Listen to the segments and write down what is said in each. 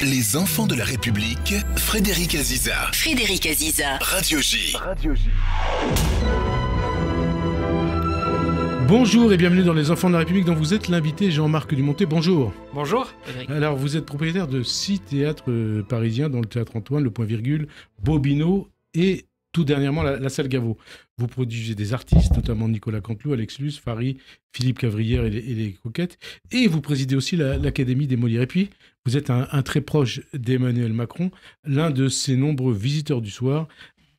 Les enfants de la République, Frédéric Aziza. Frédéric Aziza. Radio J. Bonjour et bienvenue dans Les Enfants de la République dont vous êtes l'invité Jean-Marc Dumonté. Bonjour. Bonjour, Frédéric. Alors vous êtes propriétaire de 6 théâtres parisiens, dont le Théâtre Antoine, le Point Virgule, Bobino et tout dernièrement la Salle Gaveau. Vous produisez des artistes, notamment Nicolas Canteloup, Alex Luce, Fary, Philippe Cavrière et les Coquettes. Et vous présidez aussi l'Académie des Molières. Et puis vous êtes un très proche d'Emmanuel Macron, l'un de ses nombreux visiteurs du soir,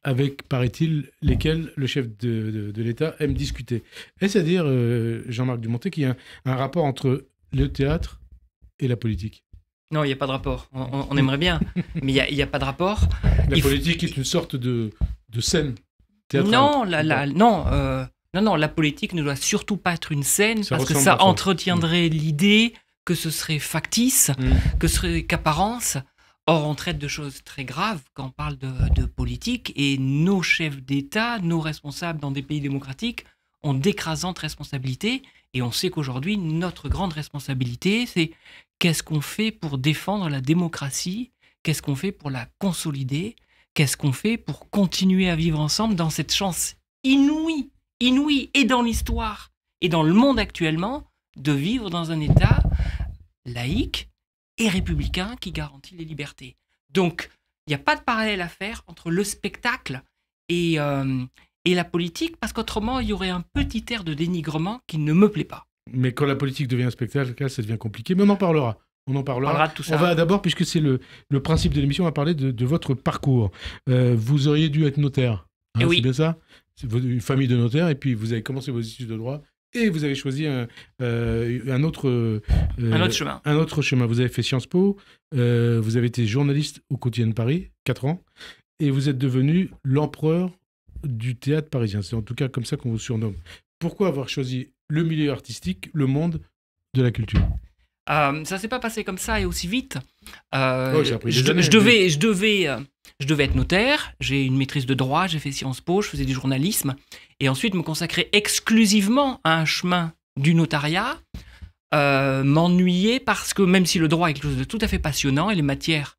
avec, paraît-il, lesquels le chef de l'État aime discuter. Est-ce à dire, Jean-Marc Dumonté, qu'il y a un rapport entre le théâtre et la politique ? Non, il n'y a pas de rapport. On aimerait bien, mais il n'y a pas de rapport. La politique est une sorte de scène théâtrale. Non, la politique ne doit surtout pas être une scène, parce que ressemble ça parfois. entretiendrait l'idée que ce serait factice, que ce serait qu'apparence. Or, on traite de choses très graves quand on parle de politique, et nos chefs d'État, nos responsables dans des pays démocratiques ont d'écrasantes responsabilités, et on sait qu'aujourd'hui, notre grande responsabilité, c'est qu'est-ce qu'on fait pour défendre la démocratie, qu'est-ce qu'on fait pour la consolider, qu'est-ce qu'on fait pour continuer à vivre ensemble dans cette chance inouïe, et dans l'histoire, et dans le monde actuellement, de vivre dans un État laïque et républicain qui garantit les libertés. Donc, il n'y a pas de parallèle à faire entre le spectacle et la politique, parce qu'autrement, il y aurait un petit air de dénigrement qui ne me plaît pas. Mais quand la politique devient un spectacle, ça devient compliqué. Mais on en parlera. On parlera de tout ça. On va d'abord, puisque c'est le principe de l'émission, on va parler de votre parcours. Vous auriez dû être notaire. Eh oui. C'est bien ça ? C'est une famille de notaires, et puis vous avez commencé vos études de droit, et vous avez choisi un autre chemin. Un autre chemin. Vous avez fait Sciences Po, vous avez été journaliste au Quotidien de Paris, 4 ans, et vous êtes devenu l'empereur du théâtre parisien. C'est en tout cas comme ça qu'on vous surnomme. Pourquoi avoir choisi le milieu artistique, le monde de la culture ? Ça s'est pas passé comme ça et aussi vite. J'ai appris des années. Je devais être notaire, j'ai une maîtrise de droit, j'ai fait Sciences Po, je faisais du journalisme, et ensuite me consacrer exclusivement à un chemin du notariat, m'ennuyer parce que même si le droit est quelque chose de tout à fait passionnant, et les matières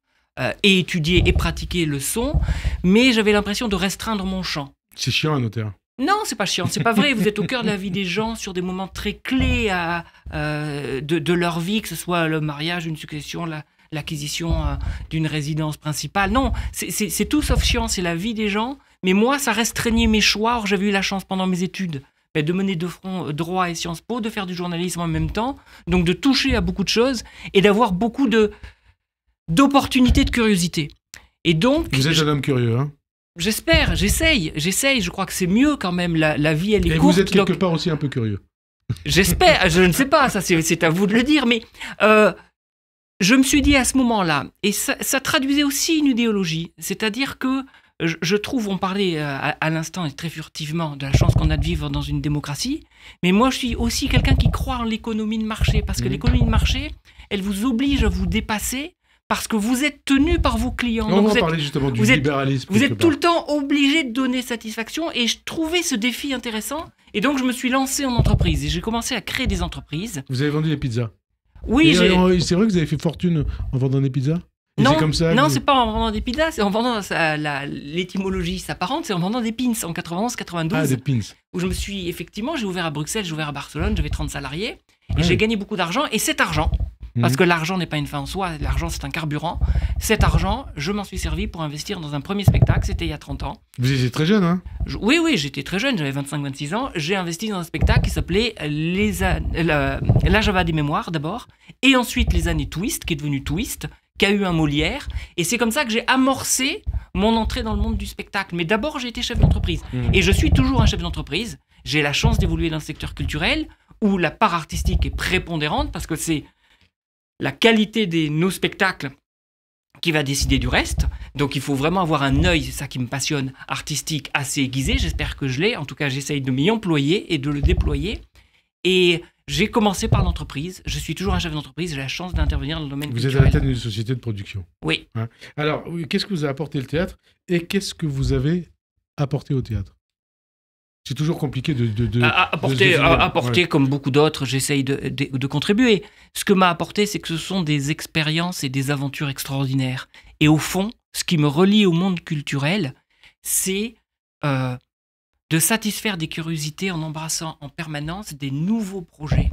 et étudiées et pratiquées le sont, mais j'avais l'impression de restreindre mon champ. C'est chiant, un notaire. Non, c'est pas chiant, c'est pas vrai. Vous êtes au cœur de la vie des gens sur des moments très clés de leur vie, que ce soit le mariage, une succession, l'acquisition d'une résidence principale. Non, c'est tout sauf chiant, c'est la vie des gens. Mais moi, ça restreignait mes choix. Or, j'avais eu la chance pendant mes études de mener de front droit et Sciences Po, de faire du journalisme en même temps, donc de toucher à beaucoup de choses et d'avoir beaucoup d'opportunités, de curiosité. Et donc, vous êtes un homme curieux, hein ? J'espère, j'essaye, je crois que c'est mieux quand même, la vie elle est courte. Et courte. vous êtes quelque donc... part aussi un peu curieux. J'espère, je ne sais pas, ça c'est à vous de le dire, mais je me suis dit à ce moment-là, et ça traduisait aussi une idéologie, c'est-à-dire que je trouve, on parlait à l'instant et très furtivement de la chance qu'on a de vivre dans une démocratie, mais moi je suis aussi quelqu'un qui croit en l'économie de marché, parce que l'économie de marché, elle vous oblige à vous dépasser, parce que vous êtes tenu par vos clients. On va parler justement du libéralisme. Vous êtes tout le temps obligé de donner satisfaction, et je trouvais ce défi intéressant. Et donc, je me suis lancé en entreprise et j'ai commencé à créer des entreprises. Vous avez vendu des pizzas ? Oui, c'est vrai que vous avez fait fortune en vendant des pizzas ? Non, c'est comme ça non, c'est pas en vendant des pizzas, c'est en vendant l'étymologie s'apparente, c'est en vendant des pins en 91-92. Ah, des pins. Où je me suis, effectivement, j'ai ouvert à Bruxelles, j'ai ouvert à Barcelone, j'avais 30 salariés, et j'ai gagné beaucoup d'argent. Et cet argent, parce que l'argent n'est pas une fin en soi, l'argent c'est un carburant. Cet argent, je m'en suis servi pour investir dans un premier spectacle, c'était il y a 30 ans. Vous étiez très jeune, hein ? Oui, j'étais très jeune, j'avais 25-26 ans. J'ai investi dans un spectacle qui s'appelait La Java des mémoires d'abord, et ensuite Les années Twist, qui est devenu Twist, qui a eu un Molière. Et c'est comme ça que j'ai amorcé mon entrée dans le monde du spectacle. Mais d'abord, j'ai été chef d'entreprise. Et je suis toujours un chef d'entreprise. J'ai la chance d'évoluer dans le secteur culturel, où la part artistique est prépondérante, parce que c'est la qualité de nos spectacles qui va décider du reste. Donc il faut vraiment avoir un œil, c'est ça qui me passionne, artistique assez aiguisé. J'espère que je l'ai. En tout cas, j'essaye de m'y employer et de le déployer. Et j'ai commencé par l'entreprise. Je suis toujours un chef d'entreprise. J'ai la chance d'intervenir dans le domaine culturel. Vous êtes à la tête d'une société de production. Oui. Hein ? Alors, qu'est-ce que vous a apporté le théâtre et qu'est-ce que vous avez apporté au théâtre ? C'est toujours compliqué apporter comme beaucoup d'autres, j'essaye de contribuer. Ce que m'a apporté, c'est que ce sont des expériences et des aventures extraordinaires. Et au fond, ce qui me relie au monde culturel, c'est de satisfaire des curiosités en embrassant en permanence des nouveaux projets.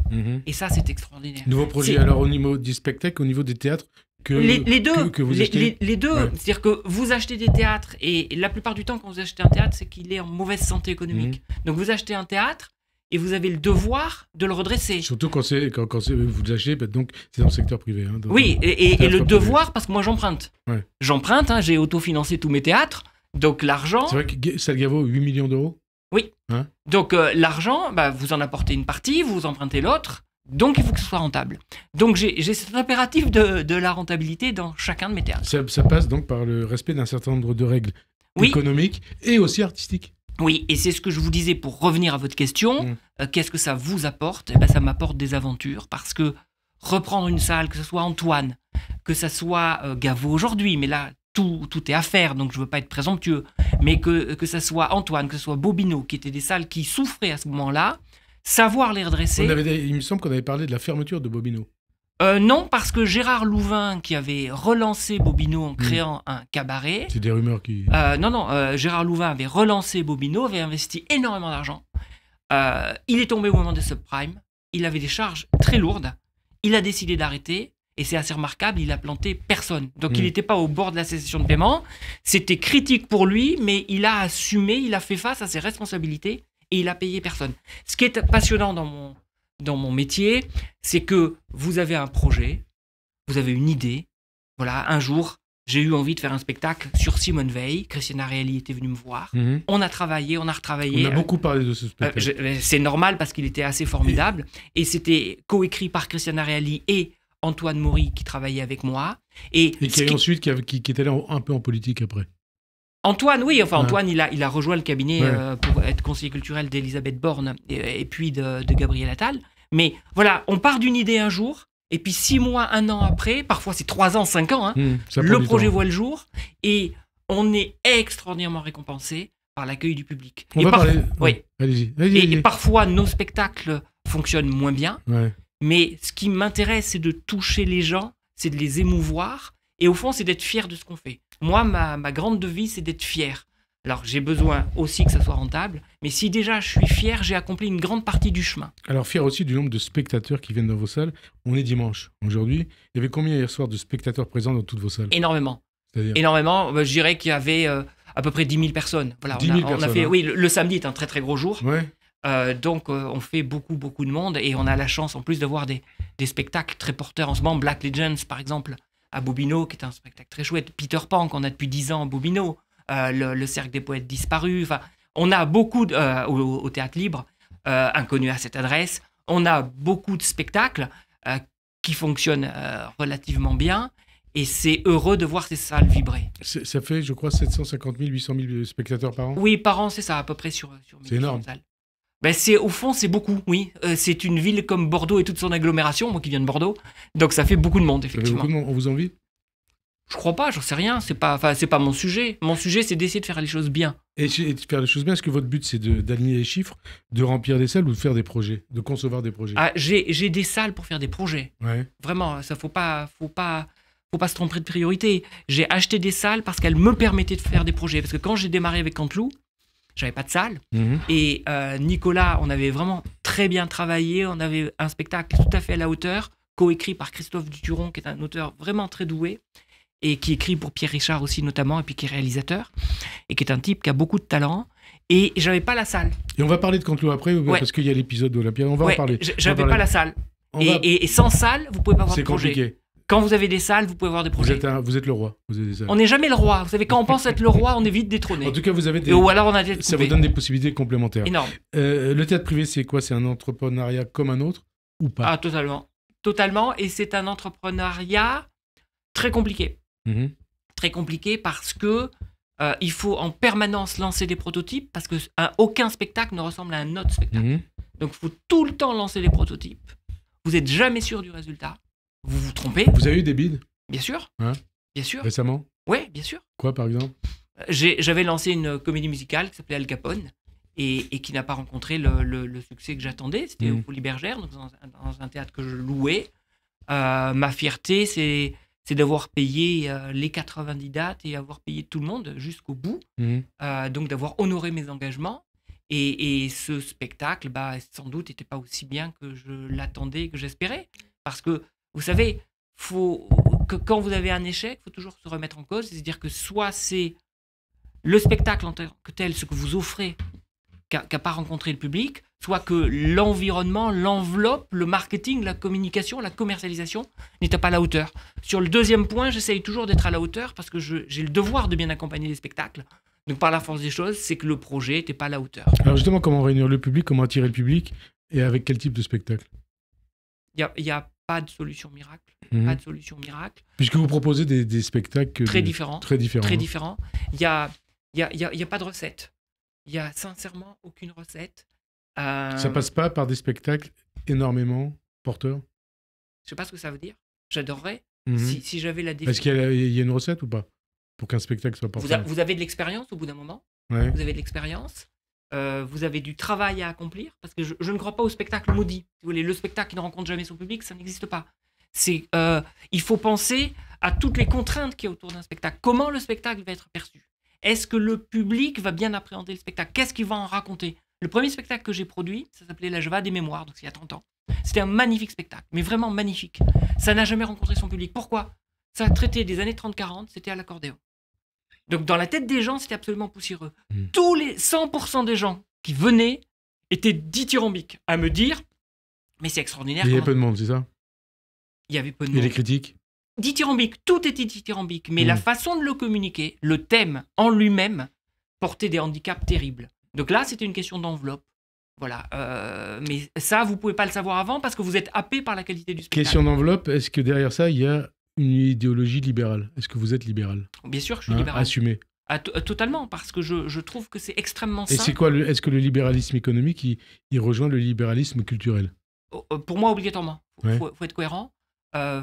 Et ça, c'est extraordinaire. Nouveaux projets, alors au niveau du spectacle, au niveau des théâtres les deux. que vous achetez. Les deux. Ouais. C'est-à-dire que vous achetez des théâtres, et la plupart du temps, quand vous achetez un théâtre, c'est qu'il est en mauvaise santé économique. Donc vous achetez un théâtre, et vous avez le devoir de le redresser. Surtout quand vous l'achetez, donc c'est dans le secteur privé. Hein, oui, et le devoir, parce que moi j'emprunte. Ouais. J'emprunte, hein, j'ai autofinancé tous mes théâtres, donc l'argent... C'est vrai que Salgavo, 8 millions d'euros. Oui. Hein, donc l'argent, vous en apportez une partie, vous empruntez l'autre, donc il faut que ce soit rentable. Donc j'ai cet impératif de la rentabilité dans chacun de mes théâtres. Ça passe donc par le respect d'un certain nombre de règles économiques et aussi artistiques. Oui, et c'est ce que je vous disais pour revenir à votre question. Qu'est-ce que ça vous apporte ? Ça m'apporte des aventures, parce que reprendre une salle, que ce soit Antoine, que ce soit Gaveau aujourd'hui, mais là, tout est à faire, donc je ne veux pas être présomptueux, mais que ce soit Antoine, que ce soit Bobino, qui étaient des salles qui souffraient à ce moment-là, savoir les redresser... Il me semble qu'on avait parlé de la fermeture de Bobino. Non, parce que Gérard Louvain, qui avait relancé Bobino en créant un cabaret... C'est des rumeurs qui... Gérard Louvain avait relancé Bobino, avait investi énormément d'argent. Il est tombé au moment des subprimes. Il avait des charges très lourdes. Il a décidé d'arrêter. Et c'est assez remarquable, il a planté personne. Donc il n'était pas au bord de la cessation de paiement. C'était critique pour lui, mais il a assumé, il a fait face à ses responsabilités et il a payé personne. Ce qui est passionnant dans mon métier, c'est que vous avez un projet, vous avez une idée. Voilà, un jour, j'ai eu envie de faire un spectacle sur Simone Veil. Christiana Reilly était venue me voir. On a travaillé, on a retravaillé. On a beaucoup parlé de ce spectacle. C'est normal parce qu'il était assez formidable. Et c'était coécrit par Christiana Reilly et Antoine Maury qui travaillait avec moi. Et qui était là un peu en politique après. Antoine, oui, Antoine, il a rejoint le cabinet pour être conseiller culturel d'Elisabeth Borne et puis de Gabriel Attal. Mais voilà, on part d'une idée un jour, et puis 6 mois, 1 an après, parfois c'est 3 ans, 5 ans, le projet voit le jour, et on est extraordinairement récompensé par l'accueil du public. On va parler... Oui. Allez-y. Et parfois, nos spectacles fonctionnent moins bien. Ouais. Mais ce qui m'intéresse, c'est de toucher les gens, c'est de les émouvoir. Et au fond, c'est d'être fier de ce qu'on fait. Moi, ma grande devise, c'est d'être fier. Alors, j'ai besoin aussi que ça soit rentable. Mais si déjà je suis fier, j'ai accompli une grande partie du chemin. Alors, fier aussi du nombre de spectateurs qui viennent dans vos salles. On est dimanche. Aujourd'hui, il y avait combien hier soir de spectateurs présents dans toutes vos salles ? Énormément. C'est-à-dire ? Énormément. Je dirais qu'il y avait à peu près 10 000 personnes. Voilà, 10 000 personnes, on a fait, oui, le samedi est un très, très gros jour. Ouais. Donc on fait beaucoup de monde et on a la chance en plus d'avoir des spectacles très porteurs en ce moment. Black Legends par exemple à Bobino qui est un spectacle très chouette. Peter Pan qu'on a depuis 10 ans à Bobino, le Cercle des Poètes Disparus. Enfin, on a beaucoup au Théâtre Libre, Inconnu à cette adresse. On a beaucoup de spectacles qui fonctionnent relativement bien. Et c'est heureux de voir ces salles vibrer. Ça fait, je crois, 750 000, 800 000 spectateurs par an ? Oui, par an, c'est ça, à peu près sur c'est énorme. Salles. Au fond, c'est beaucoup, oui. C'est une ville comme Bordeaux et toute son agglomération, moi qui viens de Bordeaux. Donc ça fait beaucoup de monde, effectivement. Ça fait beaucoup de monde. On vous envie ? Je crois pas, j'en sais rien. C'est pas mon sujet. Mon sujet, c'est d'essayer de faire les choses bien. Et de faire les choses bien, est-ce que votre but, c'est d'aligner les chiffres, de remplir des salles ou de faire des projets, de concevoir des projets ? J'ai des salles pour faire des projets. Ouais. Vraiment, ça faut pas se tromper de priorité. J'ai acheté des salles parce qu'elles me permettaient de faire des projets. Parce que quand j'ai démarré avec Canteloup, j'avais pas de salle. Et Nicolas, on avait vraiment très bien travaillé. On avait un spectacle tout à fait à la hauteur, coécrit par Christophe Duturon, qui est un auteur vraiment très doué, et qui écrit pour Pierre Richard aussi notamment, et puis qui est réalisateur, et qui est un type qui a beaucoup de talent. Et j'avais pas la salle. Et on va parler de Canteloup après, parce qu'il y a l'épisode d'Olympia. On va en parler. J'avais pas la salle. Et sans salle, vous pouvez pas avoir de projet. C'est compliqué. Quand vous avez des salles, vous pouvez avoir des projets. Vous êtes le roi. Vous avez des salles. On n'est jamais le roi. Vous savez, quand on pense être le roi, on est vite détrôné. En tout cas, vous avez ou alors on a ça vous donne des possibilités complémentaires. Énorme. Le théâtre privé, c'est quoi ? C'est un entrepreneuriat comme un autre ou pas ? Ah, totalement. Totalement. Et c'est un entrepreneuriat très compliqué. Très compliqué parce que il faut en permanence lancer des prototypes parce que aucun spectacle ne ressemble à un autre spectacle. Donc, il faut tout le temps lancer les prototypes. Vous n'êtes jamais sûr du résultat. Vous vous trompez. Vous avez eu des bides ? Bien sûr. Bien sûr. Récemment ? Oui, bien sûr. Quoi, par exemple ? J'avais lancé une comédie musicale qui s'appelait Al Capone. et qui n'a pas rencontré le succès que j'attendais. C'était au Folies Bergères, donc dans un théâtre que je louais. Ma fierté, c'est d'avoir payé les 90 dates et avoir payé tout le monde jusqu'au bout. Donc d'avoir honoré mes engagements. Et ce spectacle, sans doute, n'était pas aussi bien que je l'attendais, que j'espérais. Parce que, vous savez, quand vous avez un échec, il faut toujours se remettre en cause. C'est-à-dire que soit c'est le spectacle en tant que tel, ce que vous offrez, qui n'a pas rencontré le public, soit que l'environnement, l'enveloppe, le marketing, la communication, la commercialisation n'était pas à la hauteur. Sur le deuxième point, j'essaye toujours d'être à la hauteur parce que j'ai le devoir de bien accompagner les spectacles. Donc par la force des choses, c'est que le projet n'était pas à la hauteur. Alors justement, comment réunir le public, comment attirer le public et avec quel type de spectacle? Il n'y a pas de solution miracle. Pas de solution miracle. Puisque vous proposez des spectacles très différents. Très différents. Très différents. Il n'y a pas de recette. Il n'y a sincèrement aucune recette. Ça passe pas par des spectacles énormément porteurs? Je sais pas ce que ça veut dire. J'adorerais si j'avais la définition. Est-ce qu'il y a une recette ou pas pour qu'un spectacle soit porteur? Vous avez de l'expérience au bout d'un moment. Ouais. Vous avez de l'expérience. Vous avez du travail à accomplir. Parce que je ne crois pas au spectacle maudit. Si vous voulez, le spectacle qui ne rencontre jamais son public, ça n'existe pas. Il faut penser à toutes les contraintes qu'il y a autour d'un spectacle. Comment le spectacle va être perçu? Est-ce que le public va bien appréhender le spectacle? Qu'est-ce qu'il va en raconter? Le premier spectacle que j'ai produit, ça s'appelait La Java des Mémoires, donc c'est il y a 30 ans. C'était un magnifique spectacle, mais vraiment magnifique. Ça n'a jamais rencontré son public. Pourquoi? Ça a traité des années 30-40, c'était à l'accordéon. Donc dans la tête des gens, c'était absolument poussiéreux. Tous les 100% des gens qui venaient étaient dithyrambiques à me dire « Mais c'est extraordinaire. » Il y avait peu de monde, c'est ça? Il y avait peu de monde. Et les critiques? Dithyrambique, tout était dithyrambique, mais la façon de le communiquer, le thème en lui-même, portait des handicaps terribles. Donc là, c'était une question d'enveloppe. Voilà. Mais ça, vous ne pouvez pas le savoir avant parce que vous êtes happé par la qualité du spectacle. Question d'enveloppe, est-ce que derrière ça, il y a une idéologie libérale? Est-ce que vous êtes libéral? Bien sûr, je suis libéral. Assumé. Totalement, parce que je trouve que c'est extrêmement sain. Et c'est quoi est-ce que le libéralisme économique, il rejoint le libéralisme culturel? Pour moi, obligatoirement. Il Ouais. faut être cohérent.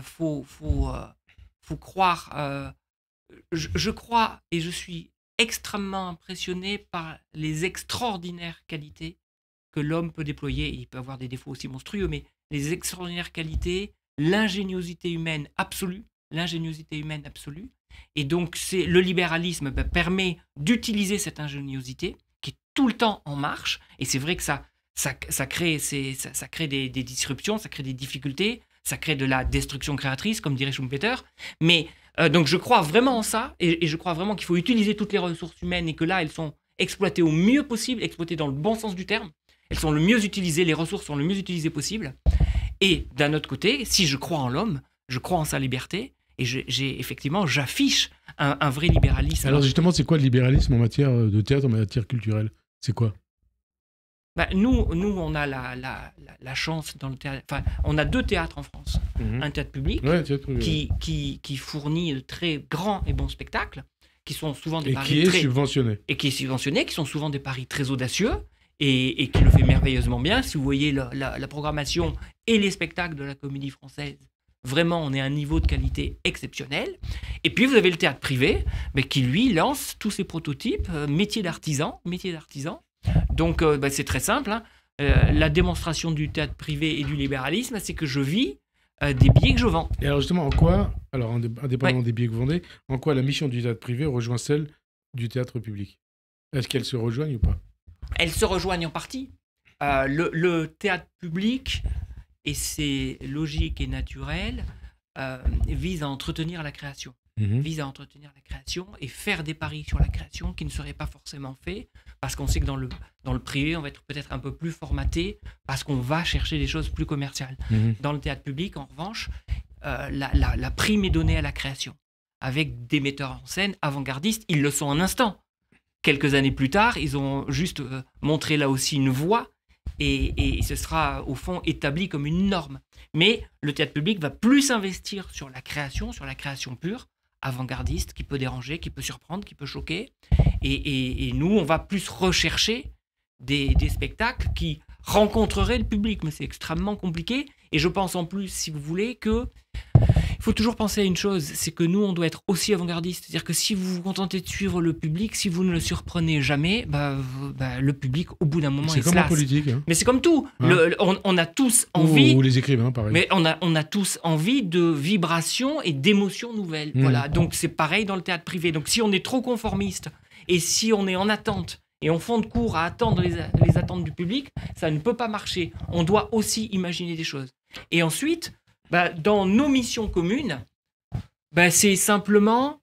Faut croire. Je crois et je suis extrêmement impressionné par les extraordinaires qualités que l'homme peut déployer. Il peut avoir des défauts aussi monstrueux, mais les extraordinaires qualités, l'ingéniosité humaine absolue. Et donc, le libéralisme permet d'utiliser cette ingéniosité qui est tout le temps en marche. Et c'est vrai que ça crée des disruptions, ça crée des difficultés, ça crée de la destruction créatrice, comme dirait Schumpeter. Mais donc, je crois vraiment en ça. Et je crois vraiment qu'il faut utiliser toutes les ressources humaines et que là, elles sont exploitées au mieux possible, exploitées dans le bon sens du terme. Elles sont le mieux utilisées, les ressources sont le mieux utilisées possible. Et d'un autre côté, si je crois en l'homme, je crois en sa liberté. Et effectivement, j'affiche un vrai libéralisme. Alors justement, c'est quoi le libéralisme en matière de théâtre, en matière culturelle? C'est quoi? Nous, on a la chance dans le théâtre. Enfin, on a 2 théâtres en France. Un théâtre public qui fournit de très grands et bons spectacles, qui sont souvent des paris subventionné. Et qui est subventionné, qui sont souvent des paris très audacieux et qui le fait merveilleusement bien. Si vous voyez la programmation et les spectacles de la Comédie Française, vraiment, on est à un niveau de qualité exceptionnel. Et puis, vous avez le théâtre privé, mais qui, lui, lance tous ses prototypes, métier d'artisan. Donc, c'est très simple. La démonstration du théâtre privé et du libéralisme, c'est que je vis des billets que je vends. Et alors, justement, en quoi, indépendamment des billets que vous vendez, en quoi la mission du théâtre privé rejoint celle du théâtre public? Est-ce qu'elles se rejoignent ou pas? Elles se rejoignent en partie. Le théâtre public, et c'est logique et naturel, vise à entretenir la création. Vise à entretenir la création et faire des paris sur la création qui ne seraient pas forcément faits parce qu'on sait que dans le privé, on va être peut-être un peu plus formaté parce qu'on va chercher des choses plus commerciales. Dans le théâtre public, en revanche, la prime est donnée à la création avec des metteurs en scène avant-gardistes. Ils le sont un instant. Quelques années plus tard, ils ont juste montré là aussi une voie et ce sera au fond établi comme une norme. Mais le théâtre public va plus investir sur la création pure, avant-gardiste, qui peut déranger, qui peut surprendre, qui peut choquer. Et nous, on va plus rechercher des spectacles qui rencontreraient le public. Mais c'est extrêmement compliqué. Et je pense en plus, si vous voulez, que Il faut toujours penser à une chose, c'est que nous, on doit être aussi avant-gardiste. C'est-à-dire que si vous vous contentez de suivre le public, si vous ne le surprenez jamais, le public, au bout d'un moment, C'est il comme se en lasse. politique. Hein. Mais c'est comme tout. Ouais. On a tous envie... Ou les écrivains, pareil. Mais on a tous envie de vibrations et d'émotions nouvelles. Voilà. Donc c'est pareil dans le théâtre privé. Donc si on est trop conformiste et si on est en attente et on fond de cours à attendre les attentes du public, ça ne peut pas marcher. On doit aussi imaginer des choses. Et ensuite, dans nos missions communes, c'est simplement...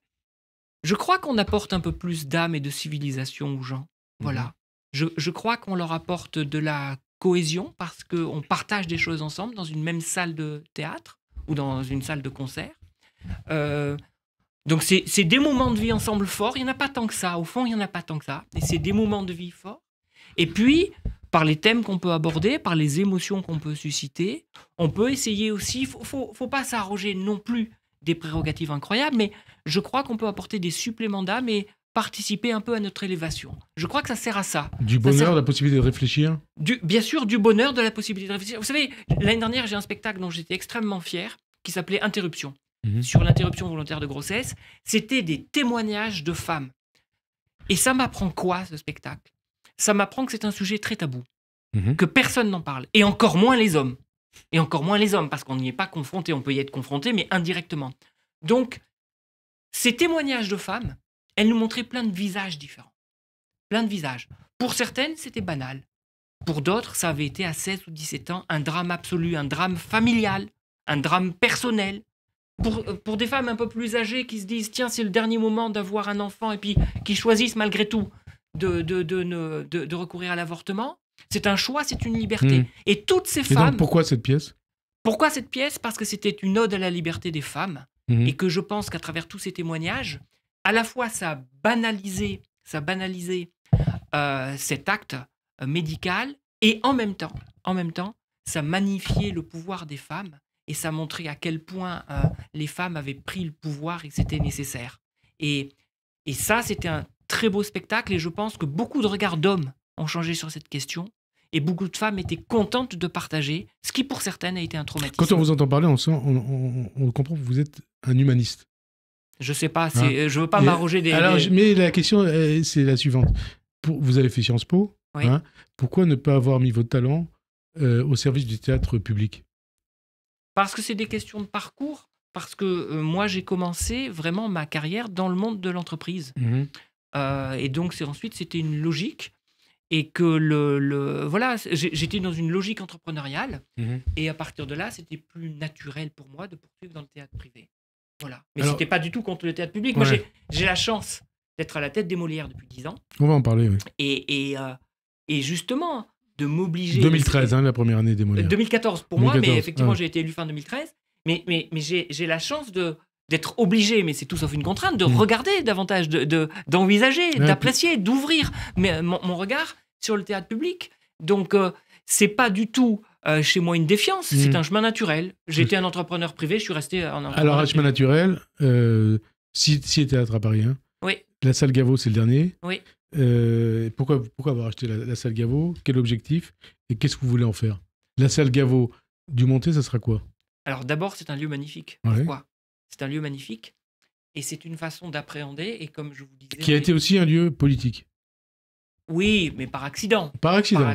Je crois qu'on apporte un peu plus d'âme et de civilisation aux gens. Voilà. Je crois qu'on leur apporte de la cohésion parce qu'on partage des choses ensemble dans une même salle de théâtre ou dans une salle de concert. Donc c'est des moments de vie ensemble forts. Il n'y en a pas tant que ça. Au fond, il n'y en a pas tant que ça. Et c'est des moments de vie forts. Et puis, par les thèmes qu'on peut aborder, par les émotions qu'on peut susciter, on peut essayer aussi... Faut pas s'arroger non plus des prérogatives incroyables, mais je crois qu'on peut apporter des suppléments d'âme et participer un peu à notre élévation. Je crois que ça sert à ça. Du bonheur, la possibilité de réfléchir. Bien sûr, du bonheur, de la possibilité de réfléchir. Vous savez, l'année dernière, j'ai un spectacle dont j'étais extrêmement fier, qui s'appelait Interruption, sur l'interruption volontaire de grossesse. C'était des témoignages de femmes. Et ça m'apprend quoi, ce spectacle? Ça m'apprend que c'est un sujet très tabou, que personne n'en parle, et encore moins les hommes. Et encore moins les hommes, parce qu'on n'y est pas confronté. On peut y être confronté, mais indirectement. Donc, ces témoignages de femmes, elles nous montraient plein de visages différents. Plein de visages. Pour certaines, c'était banal. Pour d'autres, ça avait été à 16 ou 17 ans un drame absolu, un drame familial, un drame personnel. Pour des femmes un peu plus âgées qui se disent « Tiens, c'est le dernier moment d'avoir un enfant » et puis qui choisissent malgré tout de recourir à l'avortement, c'est un choix, c'est une liberté. Et toutes ces femmes... Donc, pourquoi cette pièce? Pourquoi cette pièce? Parce que c'était une ode à la liberté des femmes et que je pense qu'à travers tous ces témoignages, à la fois ça a banalisé cet acte médical et en même temps, ça magnifiait le pouvoir des femmes et ça montrait à quel point les femmes avaient pris le pouvoir et que c'était nécessaire. Et ça, c'était un très beau spectacle et je pense que beaucoup de regards d'hommes ont changé sur cette question et beaucoup de femmes étaient contentes de partager, ce qui pour certaines a été un traumatisme. Quand on vous entend parler, on comprend que vous êtes un humaniste. Je sais pas, je veux pas m'arroger des... Mais la question, c'est la suivante. Vous avez fait Sciences Po, oui. Pourquoi ne pas avoir mis votre talent au service du théâtre public? Parce que c'est des questions de parcours, parce que moi j'ai commencé vraiment ma carrière dans le monde de l'entreprise. Et donc ensuite c'était une logique, et que voilà, j'étais dans une logique entrepreneuriale, et à partir de là, c'était plus naturel pour moi de poursuivre dans le théâtre privé. Voilà. Mais c'était pas du tout contre le théâtre public. Moi, j'ai la chance d'être à la tête des Molières depuis 10 ans. On va en parler, oui. Et justement, de m'obliger... 2013, la première année des Molières. 2014 pour 2014, moi, mais effectivement, j'ai été élu fin 2013. Mais j'ai la chance d'être obligé, mais c'est tout sauf une contrainte, de regarder davantage, d'envisager, d'apprécier, d'ouvrir mon regard sur le théâtre public. Donc, c'est pas du tout chez moi une défiance, c'est un chemin naturel. J'étais un entrepreneur privé, je suis resté un entrepreneur Alors, un chemin naturel, si théâtre à Paris, oui. La salle Gaveau, c'est le dernier. Oui. Pourquoi avoir acheté la salle Gaveau? Quel objectif? Et qu'est-ce que vous voulez en faire? La salle Gaveau du Montet, ça sera quoi? Alors d'abord, c'est un lieu magnifique. Ouais. Pourquoi? C'est un lieu magnifique et c'est une façon d'appréhender, et comme je vous disais... Qui a été aussi un lieu politique. Oui, mais par accident. Par accident,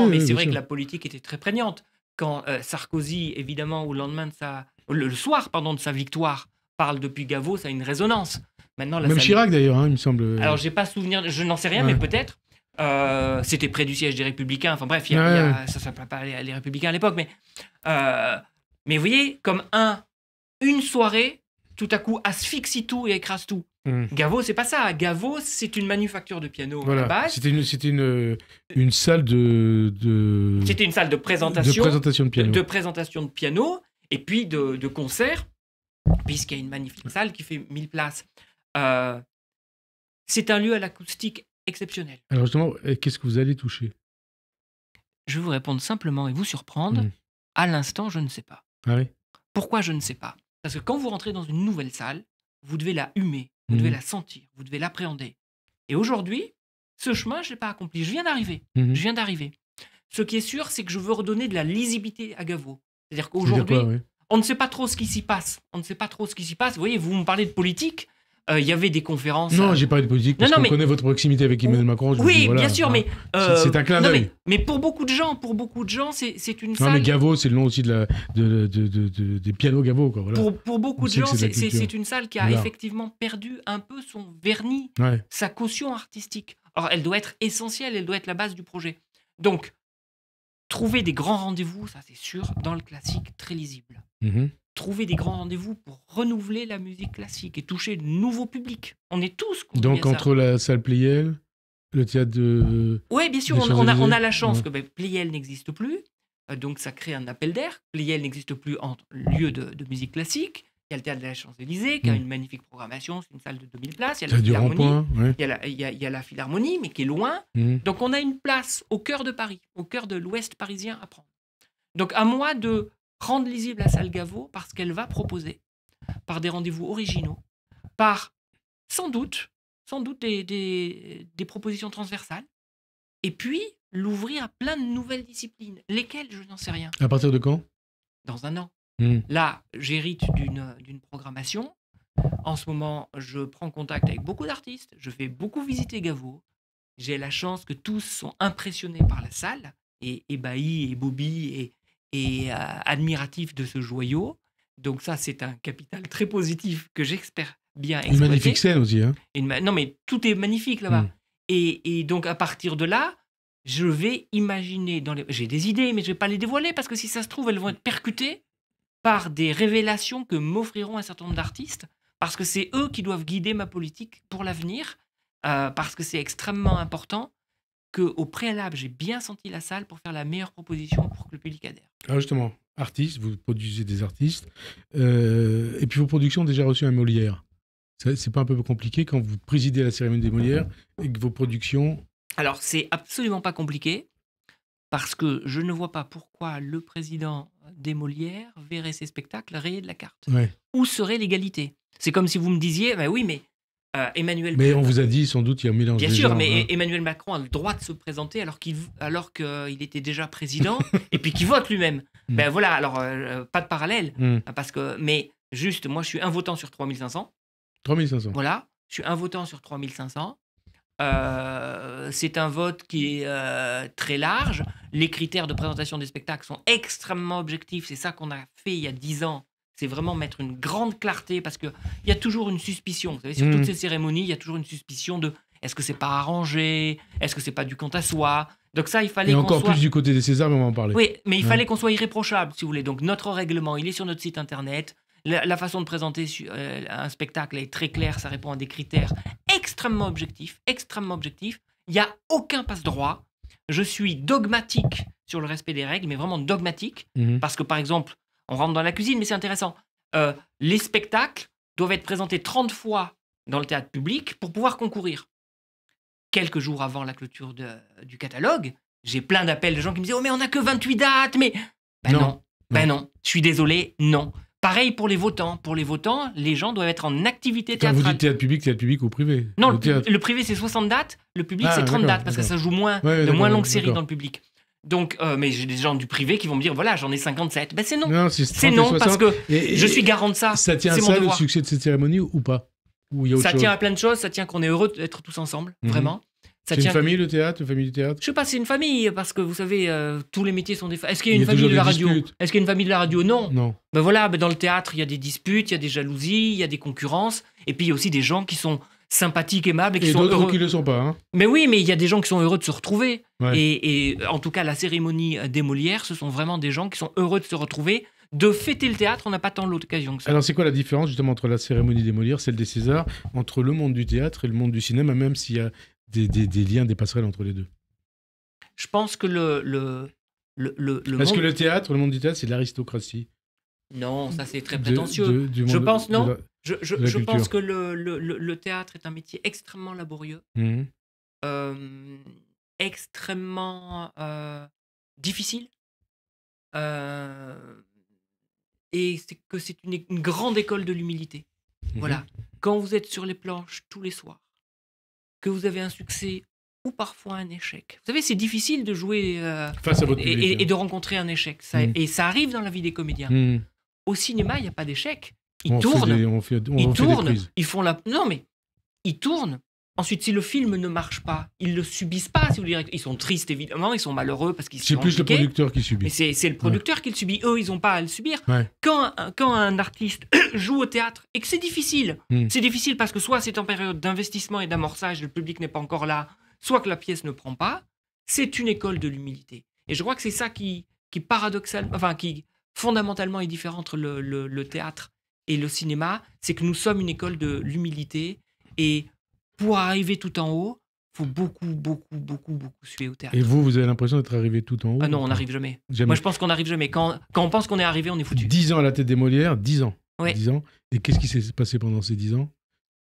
mais oui, c'est vrai sûr. que la politique était très prégnante. Quand Sarkozy, évidemment, au lendemain de le soir, de sa victoire, parle depuis Gaveau, ça a une résonance. Maintenant, Même Chirac, d'ailleurs, il me semble. Alors, j'ai pas souvenir, je n'en sais rien, mais peut-être. C'était près du siège des Républicains. Enfin bref, ça s'appelait pas les Républicains à l'époque, mais vous voyez, comme une soirée, tout à coup, asphyxie tout et écrase tout. Gaveau, c'est pas ça. Gaveau, c'est une manufacture de piano à la base. C'était une salle de... C'était une salle de présentation. De présentation de piano. De présentation de piano, et puis de concert, puisqu'il y a une magnifique salle qui fait 1000 places. C'est un lieu à l'acoustique exceptionnel. Alors justement, qu'est-ce que vous allez toucher? Je vais vous répondre simplement et vous surprendre. À l'instant, je ne sais pas. Ah oui? Pourquoi je ne sais pas? Parce que quand vous rentrez dans une nouvelle salle, vous devez la humer, vous devez la sentir, vous devez l'appréhender. Et aujourd'hui, ce chemin, je ne l'ai pas accompli. Je viens d'arriver. Ce qui est sûr, c'est que je veux redonner de la lisibilité à Gaveau. C'est-à-dire qu'aujourd'hui, On ne sait pas trop ce qui s'y passe. On ne sait pas trop ce qui s'y passe. Vous voyez, vous me parlez de politique. Il y avait des conférences. Non, j'ai parlé de politique parce qu'on connaît votre proximité avec Emmanuel Macron. Oui, bien sûr, mais c'est un clin d'œil. Mais pour beaucoup de gens, c'est une salle. Non, mais Gaveau, c'est le nom aussi des pianos Gaveau, quoi. Voilà. Pour beaucoup de gens, c'est une salle qui a effectivement perdu un peu son vernis, sa caution artistique. Alors, elle doit être essentielle, elle doit être la base du projet. Donc, trouver des grands rendez-vous, ça c'est sûr, dans le classique, très lisible. Trouver des grands rendez-vous pour renouveler la musique classique et toucher de nouveaux publics. On est tous donc entre la salle Pleyel, le théâtre de... Oui, bien sûr, on a la chance que Pleyel n'existe plus, donc ça crée un appel d'air. Pleyel n'existe plus en lieu de musique classique. Il y a le théâtre de la Champs-Élysées qui a une magnifique programmation, c'est une salle de 2000 places. Il y a la Philharmonie, il y a la Philharmonie, mais qui est loin. Donc on a une place au cœur de Paris, au cœur de l'Ouest parisien à prendre. Donc à moi de rendre lisible la salle Gaveau parce qu'elle va proposer, par des rendez-vous originaux, par sans doute des propositions transversales, et puis l'ouvrir à plein de nouvelles disciplines. Lesquelles, je n'en sais rien. À partir de quand ? Dans un an. Là, j'hérite d'une programmation. En ce moment, je prends contact avec beaucoup d'artistes. Je fais beaucoup visiter Gaveau. J'ai la chance que tous sont impressionnés par la salle, et ébahis, et bobis, et admiratifs de ce joyau. Donc ça, c'est un capital très positif que j'espère bien exploiter. Une magnifique scène aussi. Hein. Non, mais tout est magnifique là-bas. Et donc, à partir de là, je vais imaginer... J'ai des idées, mais je ne vais pas les dévoiler, parce que si ça se trouve, elles vont être percutées par des révélations que m'offriront un certain nombre d'artistes, parce que c'est eux qui doivent guider ma politique pour l'avenir, parce que c'est extrêmement important qu'au préalable, j'ai bien senti la salle pour faire la meilleure proposition pour que le public adhère. Alors justement, artiste, vous produisez des artistes, et puis vos productions ont déjà reçu un Molière. C'est pas un peu compliqué quand vous présidez la cérémonie des Molières et que vos productions... Alors, c'est absolument pas compliqué, parce que je ne vois pas pourquoi le président des Molières verrait ses spectacles rayés de la carte. Où serait l'égalité ? C'est comme si vous me disiez, oui, mais Emmanuel... Mais on vous a dit, sans doute, il y a un mélange. Bien sûr, mais Emmanuel Macron a le droit de se présenter alors qu'il était déjà président et puis qu'il vote lui-même. Ben voilà, alors pas de parallèle. Parce que, mais juste, moi, je suis un votant sur 3500. 3500. Voilà, je suis un votant sur 3500. C'est un vote qui est très large. Les critères de présentation des spectacles sont extrêmement objectifs. C'est ça qu'on a fait il y a 10 ans. C'est vraiment mettre une grande clarté, parce qu'il y a toujours une suspicion. Vous savez, sur toutes ces cérémonies, il y a toujours une suspicion de est-ce que c'est pas arrangé ? Est-ce que c'est pas du quant à soi ? Donc ça, il fallait qu'on soit... Et encore plus du côté des Césars, mais on va en parler. Oui, mais il fallait qu'on soit irréprochable, si vous voulez. Donc notre règlement, il est sur notre site internet. La façon de présenter un spectacle est très claire. Ça répond à des critères extrêmement objectifs. Extrêmement objectifs. Il n'y a aucun passe-droit. Je suis dogmatique sur le respect des règles, mais vraiment dogmatique. Parce que, par exemple, on rentre dans la cuisine, mais c'est intéressant. Les spectacles doivent être présentés 30 fois dans le théâtre public pour pouvoir concourir. Quelques jours avant la clôture du catalogue, j'ai plein d'appels de gens qui me disaient « Oh, mais on n'a que 28 dates !» Mais non. Je suis désolé, non. Pareil pour les votants. Pour les votants, les gens doivent être en activité théâtrale. Quand vous dites théâtre public ou privé ? Non, le privé, c'est 60 dates. Le public, c'est 30 dates, parce que ça joue moins longues séries dans le public. Donc, mais j'ai des gens du privé qui vont me dire, voilà, j'en ai 57. Ben c'est non. C'est non, parce que je suis garant de ça. Ça tient à ça, le succès de cette cérémonie, ou pas ? Ou il y a autre chose ? Ça tient à plein de choses. Ça tient qu'on est heureux d'être tous ensemble, vraiment. C'est une famille, le théâtre, une famille du théâtre ? Je sais pas, c'est une famille, parce que vous savez, tous les métiers sont des... Est-ce qu'il y a une famille de la radio ? Est-ce qu'il y a une famille de la radio ? Non. Ben voilà, dans le théâtre, il y a des disputes, il y a des jalousies, il y a des concurrences, et puis il y a aussi des gens qui sont sympathiques, aimables, et qui sont heureux. Et d'autres qui ne le sont pas. Hein. Mais oui, mais il y a des gens qui sont heureux de se retrouver. Et en tout cas, la cérémonie des Molières, ce sont vraiment des gens qui sont heureux de se retrouver, de fêter le théâtre. On n'a pas tant l'occasion que ça. Alors, c'est quoi la différence, justement, entre la cérémonie des Molières, celle des Césars, entre le monde du théâtre et le monde du cinéma, même s'il y a des liens, des passerelles entre les deux? Je pense que Est-ce que le théâtre, le monde du théâtre, c'est de l'aristocratie? Non, ça c'est très prétentieux. Je pense non. Je pense que le théâtre est un métier extrêmement laborieux, extrêmement difficile, et c'est une grande école de l'humilité. Voilà. Quand vous êtes sur les planches tous les soirs, que vous avez un succès ou parfois un échec. Vous savez, c'est difficile de jouer face à votre public, et de rencontrer un échec. Et ça arrive dans la vie des comédiens. Au cinéma, il n'y a pas d'échec. Ils On tournent, fait des ils tournent, prises. ils font la... Non, mais ils tournent. Ensuite, si le film ne marche pas, ils ne le subissent pas, si vous voulez. Ils sont tristes, évidemment, ils sont malheureux parce qu'ils C'est sont plus le impliqués. producteur qui Mais subit. c'est le producteur qui le subit. Eux, ils n'ont pas à le subir. Ouais. Quand un artiste joue au théâtre et que c'est difficile, c'est difficile parce que soit c'est en période d'investissement et d'amorçage, le public n'est pas encore là, soit que la pièce ne prend pas, c'est une école de l'humilité. Et je crois que c'est ça qui qui fondamentalement est différent entre le théâtre et le cinéma, c'est que nous sommes une école de l'humilité et pour arriver tout en haut, il faut beaucoup suer au théâtre. Et vous avez l'impression d'être arrivé tout en haut? Ah non, on n'arrive jamais. Jamais. Moi, je pense qu'on n'arrive jamais. Quand on pense qu'on est arrivé, on est foutu. 10 ans à la tête des Molières, 10 ans. Ouais. 10 ans. Et qu'est-ce qui s'est passé pendant ces 10 ans?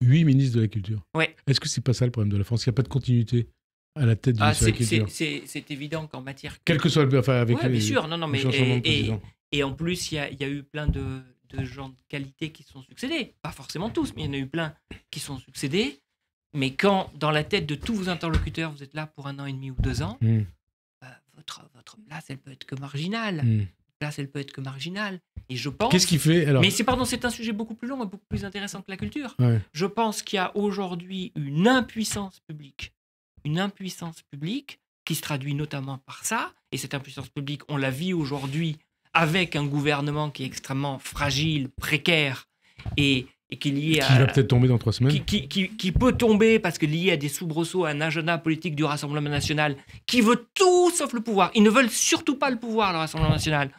8 ministres de la Culture. Ouais. Est-ce que c'est pas ça le problème de la France? Il n'y a pas de continuité à la tête du ministère de la Culture? C'est évident qu'en matière... Quel que soit le... Enfin, avec Ouais, bien sûr. Non, mais, le changement de président. et en plus, il y a eu plein de gens de qualité qui se sont succédés. Pas forcément tous, mais il y en a eu plein qui se sont succédés. Mais quand, dans la tête de tous vos interlocuteurs, vous êtes là pour 1 an et demi ou 2 ans, votre place, elle peut être que marginale. Place, elle peut être que marginale. Et je pense... Qu'est-ce qui fait alors? Mais c'est un sujet beaucoup plus long et beaucoup plus intéressant que la culture. Ouais. Je pense qu'il y a aujourd'hui une impuissance publique. Une impuissance publique qui se traduit notamment par ça. Et cette impuissance publique, on la vit aujourd'hui avec un gouvernement qui est extrêmement fragile, précaire et qui est lié à... Qui va peut-être tomber dans 3 semaines. Qui peut tomber parce que lié à des soubresauts, à un agenda politique du Rassemblement national qui veut tout sauf le pouvoir. Ils ne veulent surtout pas le pouvoir, le Rassemblement national.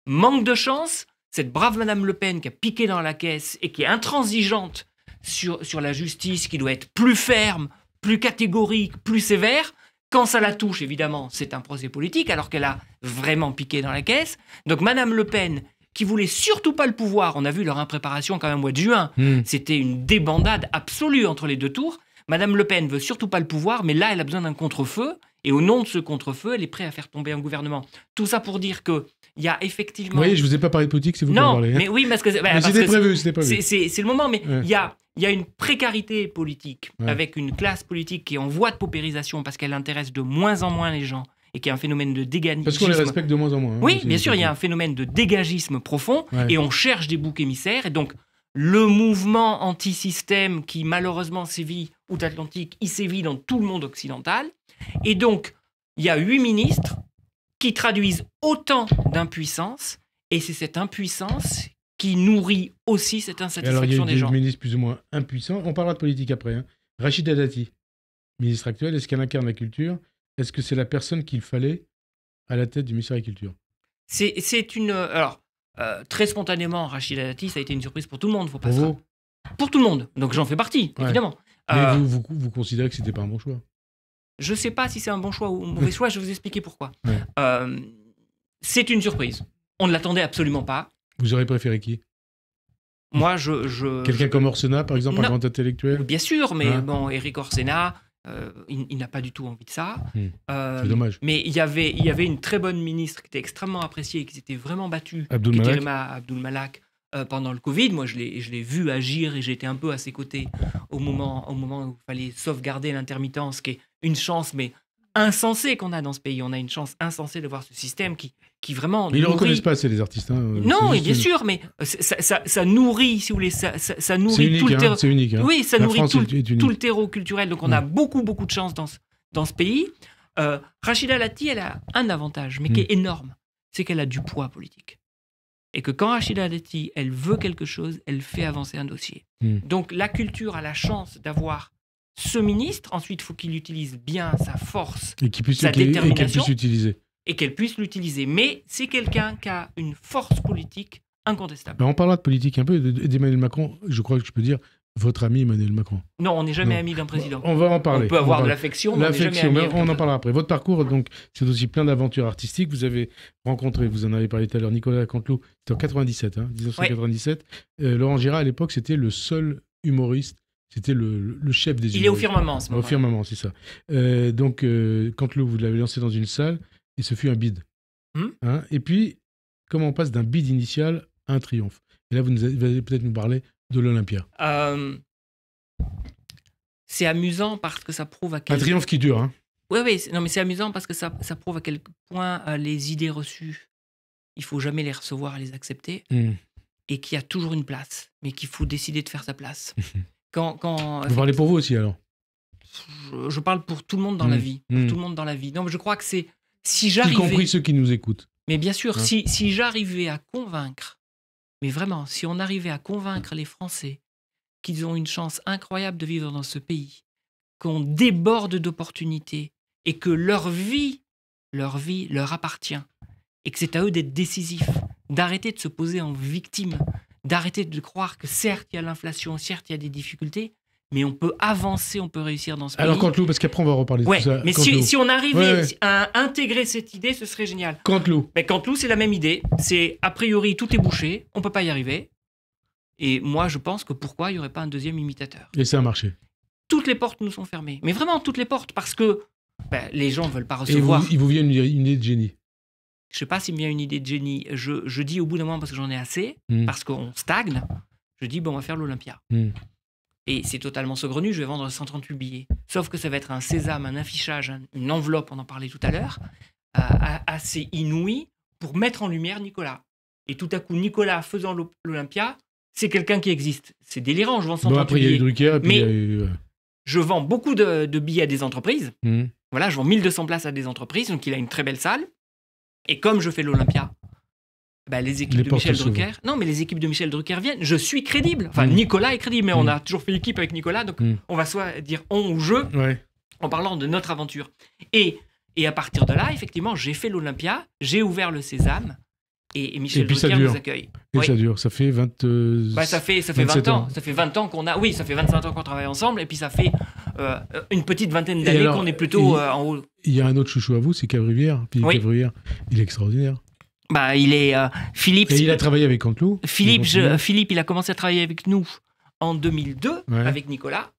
Manque de chance, cette brave Madame Le Pen qui a piqué dans la caisse et qui est intransigeante sur la justice, qui doit être plus ferme, plus catégorique, plus sévère. Quand ça la touche, évidemment, c'est un procès politique, alors qu'elle a vraiment piqué dans la caisse. Donc Madame Le Pen, qui voulait surtout pas le pouvoir, on a vu leur impréparation quand même au mois de juin, c'était une débandade absolue entre les deux tours. Madame Le Pen veut surtout pas le pouvoir, mais là, elle a besoin d'un contre-feu. Et au nom de ce contre-feu, elle est prête à faire tomber un gouvernement. Tout ça pour dire qu'il y a effectivement... Vous voyez, je ne vous ai pas parlé de politique, c'est vous qui en Non, parlez. mais oui, parce que... Mais c'était prévu, c'était prévu. C'est le moment, mais Ouais. il y a une précarité politique, Ouais. avec une classe politique qui est en voie de paupérisation parce qu'elle intéresse de moins en moins les gens et qui est un phénomène de dégagisme. Parce qu'on les respecte de moins en moins. Hein, Oui, c'est- bien sûr, il y a un phénomène de dégagisme profond Ouais. et on cherche des boucs émissaires. Et donc, le mouvement anti-système qui malheureusement sévit outre-Atlantique, il sévit dans tout le monde occidental. Et donc, il y a 8 ministres qui traduisent autant d'impuissance et c'est cette impuissance qui nourrit aussi cette Et alors, il y a insatisfaction eu des des gens. ministres plus ou moins impuissants. On parlera de politique après. Hein. Rachida Dati, ministre actuel, est-ce qu'elle incarne la culture? Est-ce que c'est la personne qu'il fallait à la tête du ministère de la Culture? C'est une... Alors, très spontanément, Rachida Dati, ça a été une surprise pour tout le monde. Faut pas Pour se- vous? Pour tout le monde. Donc j'en fais partie, Ouais. évidemment. Mais vous considérez que c'était pas un bon choix? Je ne sais pas si c'est un bon choix ou un mauvais choix, je vais vous expliquer pourquoi. Ouais. C'est une surprise. On ne l'attendait absolument pas. Vous auriez préféré qui? Moi, je Quelqu'un comme Orsena, par exemple, un Non. grand intellectuel? bien sûr, mais Hein bon, Éric Orsena, il n'a pas du tout envie de ça. C'est dommage. Mais il y avait une très bonne ministre qui était extrêmement appréciée et qui s'était vraiment battue, Abdul qui était Malak. Rima Abdul Malak, pendant le Covid. Moi, je l'ai vu agir et j'étais un peu à ses côtés au moment où il fallait sauvegarder l'intermittence, qui est une chance, mais insensée qu'on a dans ce pays. On a une chance insensée de voir ce système qui vraiment Mais ils ne le nourrit... reconnaissent pas, c'est les artistes. Hein. Non, C'est et bien juste sûr, mais ça nourrit, si vous voulez, ça C'est nourrit unique, tout le hein, terreau. c'est unique. Hein. Oui, ça La nourrit France tout, est unique. tout le terreau culturel. Donc on a beaucoup de chance dans ce pays. Rachida Dati, elle a un avantage, mais qui est énorme, c'est qu'elle a du poids politique. Et que quand Rachida Dati, elle veut quelque chose, elle fait avancer un dossier. Donc la culture a la chance d'avoir ce ministre. Ensuite, il faut qu'il utilise bien sa force Et qu'il puisse, sa et qu'elle détermination. puisse utiliser. et qu'elle puisse l'utiliser. Mais c'est quelqu'un qui a une force politique incontestable. Ben, on parlera de politique un peu, d'Emmanuel Macron. Je crois que je peux dire votre ami Emmanuel Macron. Non, on n'est jamais Non. ami d'un président. On va en parler. On peut avoir va de parler. l'affection, mais on n'est jamais L'affection, ami mais avec on un en président. parlera après. Votre parcours, donc, c'est aussi plein d'aventures artistiques. Vous avez rencontré, vous en avez parlé tout à l'heure, Nicolas Canteloup, c'était en 97, hein, 1997. Laurent Gérard, à l'époque, c'était le seul humoriste, c'était le chef des humoristes. Il est au firmament en ce Au moment. firmament, c'est ça. Donc, Canteloup, vous l'avez lancé dans une salle, et ce fut un bide. Hein, et puis, comment on passe d'un bide initial à un triomphe? Et là, vous allez peut-être nous parler de l'Olympia. C'est amusant parce que ça prouve à Un quel triomphe qui dure, hein. Oui, non, mais c'est amusant parce que ça prouve à quel point les idées reçues, il faut jamais les recevoir et les accepter. et qu'il y a toujours une place, mais qu'il faut décider de faire sa place. Vous parlez pour vous aussi, alors? Je parle pour tout le monde dans la vie. Pour tout le monde dans la vie. Donc, je crois que c'est... Si j'arrivais... Y compris ceux qui nous écoutent. Mais bien sûr, si j'arrivais à convaincre, mais vraiment, si on arrivait à convaincre les Français qu'ils ont une chance incroyable de vivre dans ce pays, qu'on déborde d'opportunités et que leur vie leur appartient et que c'est à eux d'être décisifs, d'arrêter de se poser en victime, d'arrêter de croire que certes, il y a l'inflation, certes, il y a des difficultés, mais on peut avancer, on peut réussir dans ce pays. Alors, Canteloup, parce qu'après, on va reparler de tout ça. Mais si on arrivait à intégrer cette idée, ce serait génial. Canteloup. Mais Canteloup, c'est la même idée. C'est, a priori, tout est bouché, on ne peut pas y arriver. Et moi, je pense que pourquoi il n'y aurait pas un deuxième imitateur? Et ça a marché. Toutes les portes nous sont fermées. Mais vraiment, toutes les portes, parce que les gens ne veulent pas recevoir. Et il vous vient une idée de génie? Je ne sais pas s'il me vient une idée de génie. Je dis au bout d'un moment, parce que j'en ai assez, parce qu'on stagne, je dis, on va faire l'Olympia. Et c'est totalement saugrenu, je vais vendre 138 billets. Sauf que ça va être un sésame, un affichage, une enveloppe, on en parlait tout à l'heure, assez inouï pour mettre en lumière Nicolas. Et tout à coup, Nicolas faisant l'Olympia, c'est quelqu'un qui existe. C'est délirant, je vends 138 après, il y a eu Drucker, et puis il y a eu... Je vends beaucoup de billets à des entreprises. Voilà, je vends 1200 places à des entreprises, donc il a une très belle salle. Et comme je fais l'Olympia, les équipes de Michel Drucker... Non, mais les équipes de Michel Drucker viennent. Je suis crédible. Enfin, Nicolas est crédible, mais on a toujours fait équipe avec Nicolas, donc on va soit dire on ou je, en parlant de notre aventure. Et à partir de là, effectivement, j'ai fait l'Olympia, j'ai ouvert le Sésame, et Michel Drucker nous accueille. Et ça dure, ça fait 20... ça fait 20 ans. Ça fait 20 ans qu'on a... Oui, ça fait 25 ans qu'on travaille ensemble, et puis ça fait une petite vingtaine d'années qu'on est plutôt en haut. Il y a un autre chouchou à vous, c'est Cavrivière. Cavrivière, il est extraordinaire. Il est Philippe. Et il a travaillé avec Canteloup. Philippe, il a commencé à travailler avec nous en 2002, avec Nicolas,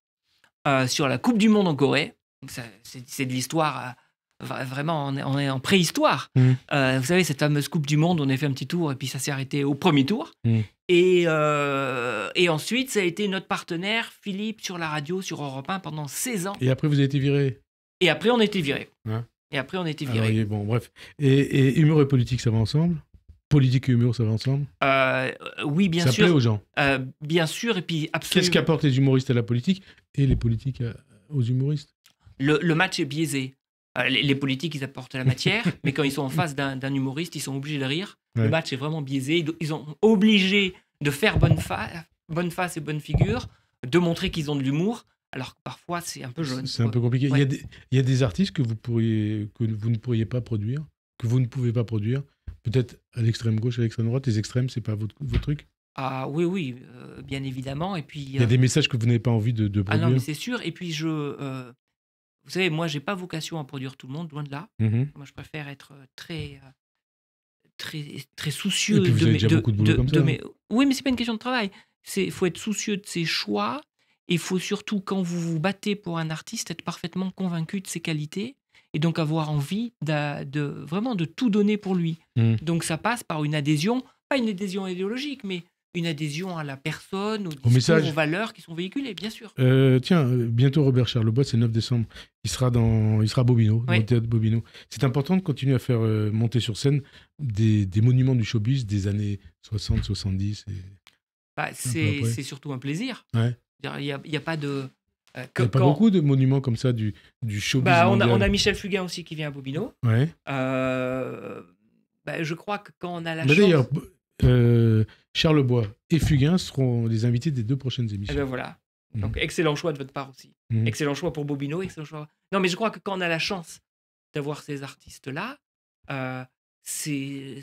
sur la Coupe du Monde en Corée. Donc c'est de l'histoire... vraiment, on est en préhistoire. Vous savez, cette fameuse Coupe du Monde, on a fait un petit tour et puis ça s'est arrêté au premier tour. Et ensuite, ça a été notre partenaire, Philippe, sur la radio, sur Europe 1 pendant 16 ans. Et après, vous avez été viré. Et après, on a été viré. Bon, bref. Et humour et politique, ça va ensemble? Politique et humour, ça va ensemble? Oui, bien sûr. Ça plaît aux gens? Bien sûr, et puis absolument. Qu'est-ce qu'apportent les humoristes à la politique et les politiques aux humoristes? Le match est biaisé. Les politiques, ils apportent la matière, mais quand ils sont en face d'un humoriste, ils sont obligés de rire. Le match est vraiment biaisé. Ils sont obligés de faire bonne face et bonne figure, de montrer qu'ils ont de l'humour, alors que parfois, c'est un peu jaune. C'est un peu compliqué. Il y a des artistes que vous ne pourriez pas produire, que vous ne pouvez pas produire. Peut-être à l'extrême gauche, à l'extrême droite. Les extrêmes, c'est pas votre truc? Ah oui, bien évidemment. Et puis, il y a des messages que vous n'avez pas envie de produire. Ah non, mais c'est sûr. Et puis, vous savez, moi, j'ai pas vocation à produire tout le monde, loin de là. Moi, je préfère être très soucieux. Et puis vous avez déjà beaucoup de boulot comme ça. Oui, mais c'est pas une question de travail. Il faut être soucieux de ses choix. Et il faut surtout, quand vous vous battez pour un artiste, être parfaitement convaincu de ses qualités et donc avoir envie vraiment de tout donner pour lui. Donc ça passe par une adhésion, pas une adhésion idéologique, mais une adhésion à la personne, aux discours, aux valeurs qui sont véhiculées, bien sûr. Tiens, bientôt Robert Charlebois, c'est le 9 décembre. Il sera à Bobino, dans le théâtre Bobino. C'est important de continuer à faire monter sur scène des monuments du showbiz des années 60, 70. C'est surtout un plaisir. Il n'y a pas de... il n'y a pas beaucoup de monuments comme ça du showbiz mondial. On a Michel Fugain aussi qui vient à Bobino. Je crois que quand on a la chance... D'ailleurs, Charlebois et Fugain seront les invités des 2 prochaines émissions. Voilà. Donc, excellent choix de votre part aussi. Excellent choix pour Bobino, excellent choix. Non, mais je crois que quand on a la chance d'avoir ces artistes-là, c'est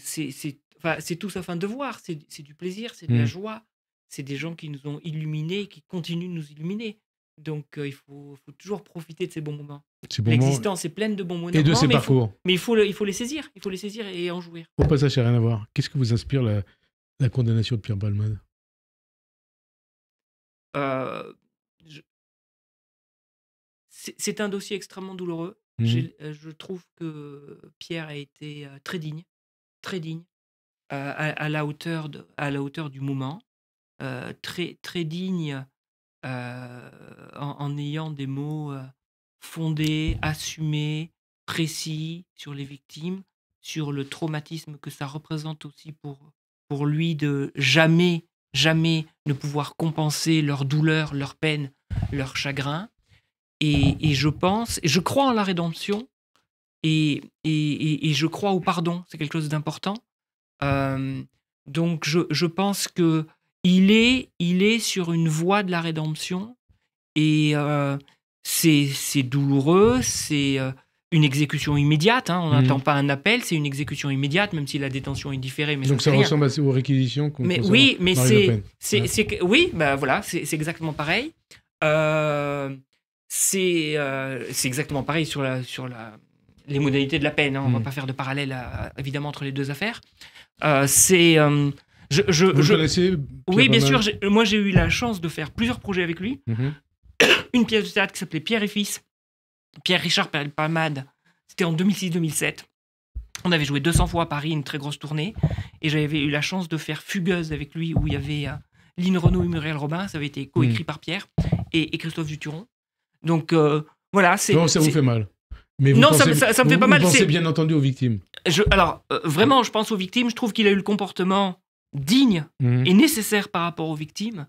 tout sauf un devoir. C'est du plaisir, c'est de la joie. C'est des gens qui nous ont illuminés et qui continuent de nous illuminer. Donc, il faut toujours profiter de ces bons moments. L'existence est pleine de bons moments. Et de ces parcours. Mais il faut les saisir. Il faut les saisir et en jouir. Au passage, ça n'a rien à voir. Qu'est-ce que vous inspire la condamnation de Pierre Palmade? C'est un dossier extrêmement douloureux. Je trouve que Pierre a été très digne, à la hauteur du moment, très, très digne en ayant des mots fondés, assumés, précis sur les victimes, sur le traumatisme que ça représente aussi pour pour lui de jamais ne pouvoir compenser leur douleur, leur peine, leur chagrin. Et je crois en la rédemption et je crois au pardon. C'est quelque chose d'important. Donc je pense que il est sur une voie de la rédemption et c'est douloureux, c'est une exécution immédiate. On n'attend pas un appel, c'est une exécution immédiate, même si la détention est différée. Mais donc ça ressemble aux réquisitions qu'on mais oui, mais oui, bah voilà, c'est exactement pareil. C'est exactement pareil sur les modalités de la peine. On ne va pas faire de parallèle, évidemment, entre les deux affaires. Vous le connaissez, oui, bien sûr. Moi, j'ai eu la chance de faire plusieurs projets avec lui. Une pièce de théâtre qui s'appelait Pierre et Fils. Pierre Richard Palmade. C'était en 2006-2007. On avait joué 200 fois à Paris, une très grosse tournée. Et j'avais eu la chance de faire Fugueuse avec lui, où il y avait Lynn Renaud et Muriel Robin. Ça avait été coécrit par Pierre et Christophe Duturon. Donc, voilà. Non, ça vous fait mal. Mais non, ça me fait pas mal. Vous pensez bien entendu aux victimes. Vraiment, je pense aux victimes. Je trouve qu'il a eu le comportement digne et nécessaire par rapport aux victimes.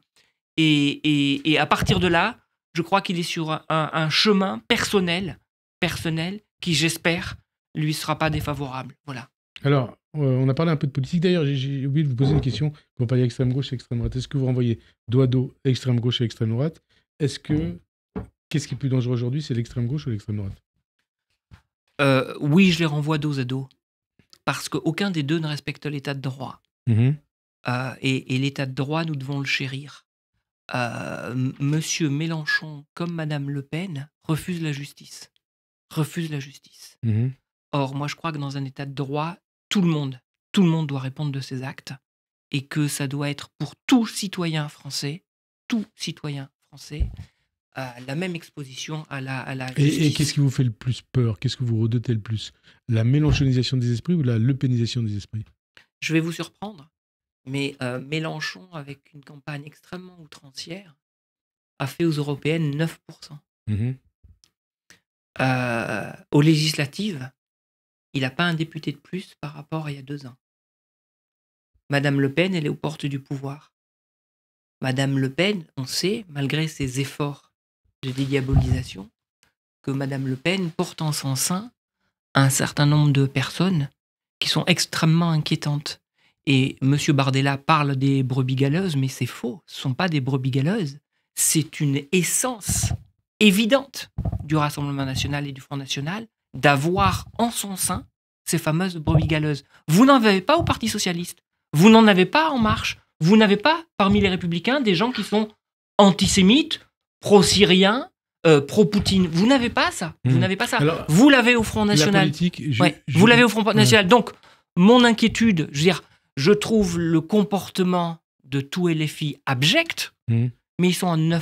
Et à partir de là, je crois qu'il est sur un chemin personnel qui, j'espère, lui sera pas défavorable. Voilà. Alors, on a parlé un peu de politique. D'ailleurs, j'ai oublié de vous poser une question. Quand on parlait extrême gauche et extrême droite, est-ce que vous renvoyez dos à dos extrême gauche et extrême droite? Qu'est-ce qui est plus dangereux aujourd'hui? C'est l'extrême gauche ou l'extrême droite? Oui, je les renvoie dos à dos. Parce qu'aucun des deux ne respecte l'état de droit. Et l'état de droit, nous devons le chérir. Monsieur Mélenchon, comme Madame Le Pen, refuse la justice. Or, moi, je crois que dans un état de droit, tout le monde doit répondre de ses actes et que ça doit être pour tout citoyen français, la même exposition à la justice. Et qu'est-ce qui vous fait le plus peur? Qu'est-ce que vous redoutez le plus? La mélenchonisation des esprits ou la lepénisation des esprits? Je vais vous surprendre, mais Mélenchon, avec une campagne extrêmement outrancière, a fait aux européennes 9%. Aux législatives, il n'a pas un député de plus par rapport à il y a 2 ans. Madame Le Pen, elle est aux portes du pouvoir. Madame Le Pen, on sait, malgré ses efforts de dédiabolisation, que Madame Le Pen porte en son sein un certain nombre de personnes qui sont extrêmement inquiétantes. Et M. Bardella parle des brebis galeuses, mais c'est faux. Ce ne sont pas des brebis galeuses. C'est une essence évidente du Rassemblement national et du Front national d'avoir en son sein ces fameuses brebis galeuses. Vous n'en avez pas au Parti socialiste. Vous n'en avez pas en Marche. Vous n'avez pas, parmi les Républicains, des gens qui sont antisémites, pro-syriens, pro-Poutine. Vous n'avez pas ça. Vous n'avez pas ça. Alors, vous l'avez au Front national. Vous l'avez au Front national. Donc, mon inquiétude, je trouve le comportement de tout LFI abject, mais ils sont à 9%.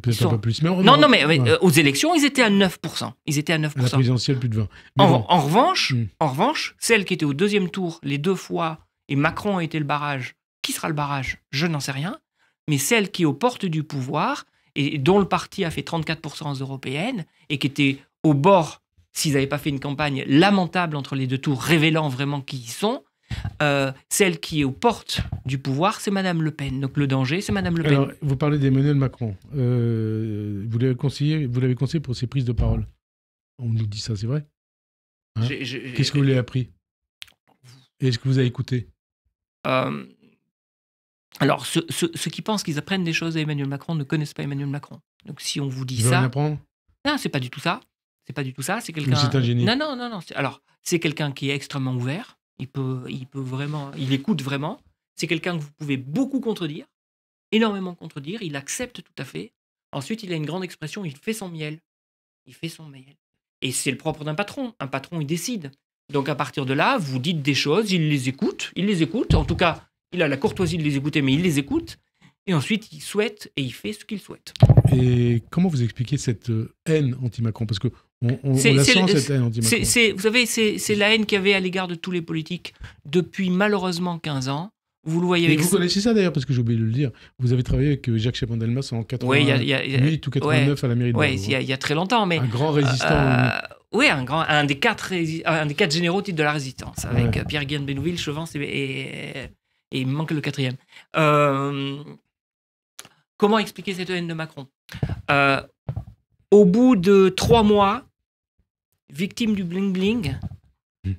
Peut-être un peu plus. Mais aux élections, ils étaient à 9%. À la présidentielle, plus de 20%. En revanche, celle qui était au 2e tour, les 2 fois, et Macron a été le barrage. Qui sera le barrage? Je n'en sais rien. Mais celle qui est aux portes du pouvoir, et dont le parti a fait 34% aux européennes, et qui était au bord, s'ils n'avaient pas fait une campagne lamentable entre les 2 tours, révélant vraiment qui ils sont, celle qui est aux portes du pouvoir, c'est Madame Le Pen. Donc le danger, c'est Madame Le Pen. Alors, vous parlez d'Emmanuel Macron. Vous l'avez conseillé pour ses prises de parole. On nous dit ça, c'est vrai? Qu'est-ce que vous lui avez appris? Et est-ce que vous avez écouté? Alors, ceux qui pensent qu'ils apprennent des choses à Emmanuel Macron ne connaissent pas Emmanuel Macron. Donc si on vous dit ça... Rien apprendre? Non, c'est pas du tout ça. C'est quelqu'un... Mais c'est un génie. Non. Alors, c'est quelqu'un qui est extrêmement ouvert. Il peut vraiment... Il écoute vraiment. C'est quelqu'un que vous pouvez beaucoup contredire, énormément contredire. Il accepte tout à fait. Ensuite, il a une grande expression. Il fait son miel. Et c'est le propre d'un patron. Un patron, il décide. Donc, à partir de là, vous dites des choses, il les écoute. En tout cas, il a la courtoisie de les écouter, mais il les écoute. Et ensuite, il souhaite et il fait ce qu'il souhaite. Et comment vous expliquez cette haine anti-Macron? Parce qu'on la sent, cette haine anti-Macron. Vous savez, c'est la haine qu'il y avait à l'égard de tous les politiques depuis malheureusement 15 ans. Vous le voyez avec... Vous connaissez ça d'ailleurs, parce que j'ai oublié de le dire. Vous avez travaillé avec Jacques Chaban-Delmas en 88 ou 89 à la mairie de Bordeaux. Oui, il y a très longtemps. Mais un grand résistant. Oui, un des quatre généraux au titre de la résistance, avec Pierre-Guillaume Bénouville, Chevance et il me manque le quatrième. Comment expliquer cette haine de Macron ? Au bout de 3 mois, victime du bling-bling,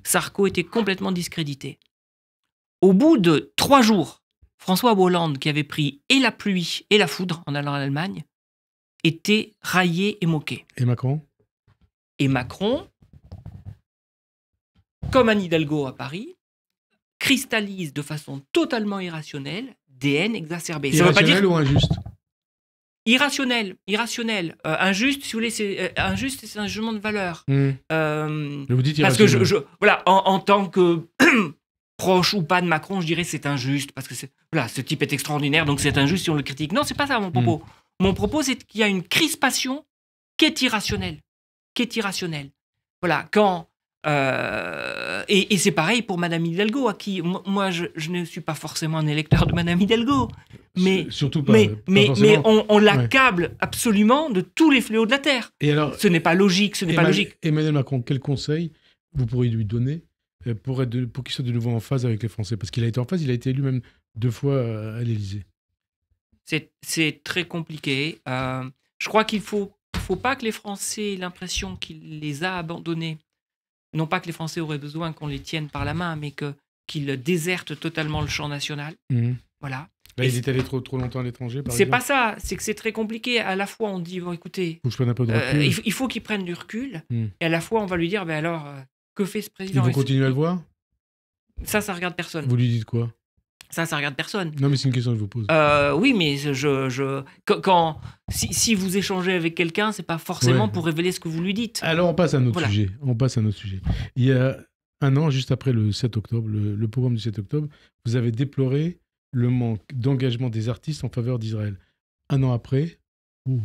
Sarko était complètement discrédité. Au bout de 3 jours, François Hollande, qui avait pris et la pluie et la foudre en allant en Allemagne, était raillé et moqué. Et Macron ? Et Macron, comme Anne Hidalgo à Paris, cristallise de façon totalement irrationnelle des haines exacerbées. Irrationnel ou injuste ? Irrationnel. Injuste, si vous voulez, c'est injuste, c'est un jugement de valeur. Vous dites parce que voilà, en tant que proche ou pas de Macron, je dirais c'est injuste parce que ce type est extraordinaire, donc c'est injuste si on le critique. Non, c'est pas ça mon propos. Mon propos, c'est qu'il y a une crispation qui est irrationnelle. Voilà, quand et c'est pareil pour Madame Hidalgo, à qui moi je ne suis pas forcément un électeur de Madame Hidalgo, mais surtout pas, mais on l'accable absolument de tous les fléaux de la terre. Et alors, ce n'est pas logique, Emmanuel Macron, quel conseil vous pourriez lui donner pour qu'il soit de nouveau en phase avec les Français ? Parce qu'il a été en phase, il a été élu même 2 fois à l'Élysée. C'est très compliqué. Je crois qu'il faut pas que les Français aient l'impression qu'il les a abandonnés. Non pas que les Français auraient besoin qu'on les tienne par la main, mais qu'ils désertent totalement le champ national. Voilà. Là, ils étaient allés trop longtemps à l'étranger, par exemple. C'est pas ça, c'est que c'est très compliqué. À la fois, on dit, bon, écoutez, faut que je prenne un peu de recul. Il faut qu'il prenne du recul. Et à la fois, on va lui dire, ben alors, que fait ce président ? Vous continuez à le voir ? Ça regarde personne. Vous lui dites quoi ? Ça regarde personne. Non, mais c'est une question que je vous pose. Oui, mais si vous échangez avec quelqu'un, c'est pas forcément pour révéler ce que vous lui dites. Alors, on passe à un autre sujet. Il y a un an, juste après le 7 octobre, le pogrom du 7 octobre, vous avez déploré le manque d'engagement des artistes en faveur d'Israël. Un an après, ou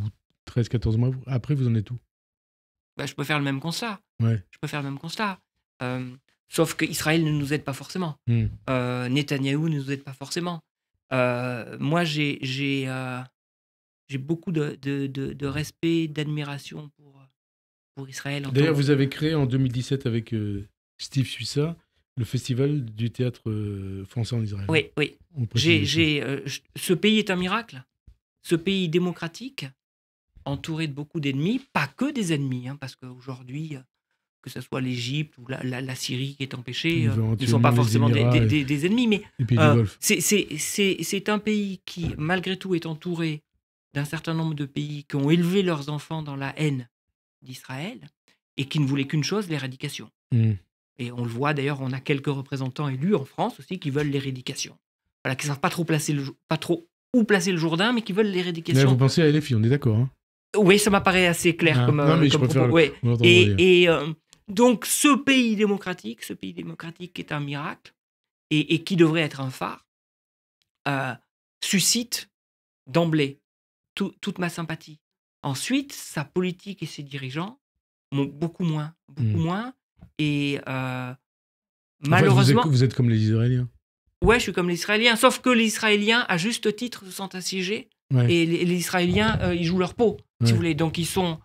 13-14 mois après, vous en êtes où ? Je peux faire le même constat. Ouais. Sauf qu'Israël ne nous aide pas forcément. Netanyahou ne nous aide pas forcément. Moi, j'ai beaucoup de respect, d'admiration pour Israël. D'ailleurs, vous avez créé en 2017 avec Steve Suissa le festival du théâtre français en Israël. Oui. Ce pays est un miracle. Ce pays démocratique, entouré de beaucoup d'ennemis, pas que des ennemis, parce qu'aujourd'hui... que ce soit l'Égypte ou la Syrie qui est empêchée, ne sont pas forcément des ennemis, mais c'est un pays qui, malgré tout, est entouré d'un certain nombre de pays qui ont élevé leurs enfants dans la haine d'Israël et qui ne voulaient qu'une chose, l'éradication. Et on le voit d'ailleurs, on a quelques représentants élus en France aussi qui veulent l'éradication. Voilà, qui ne savent pas trop où placer le Jourdain, mais qui veulent l'éradication. Mais vous pensez à LFI, on est d'accord, Oui, ça m'apparaît assez clair comme propos. Donc, ce pays démocratique qui est un miracle et qui devrait être un phare, suscite d'emblée toute ma sympathie. Ensuite, sa politique et ses dirigeants, beaucoup moins. Et malheureusement... Vous êtes comme les Israéliens. Ouais, je suis comme les Israéliens, sauf que les Israéliens, à juste titre, se sentent assiégés. Et les Israéliens, ils jouent leur peau, si vous voulez. Donc, ils sont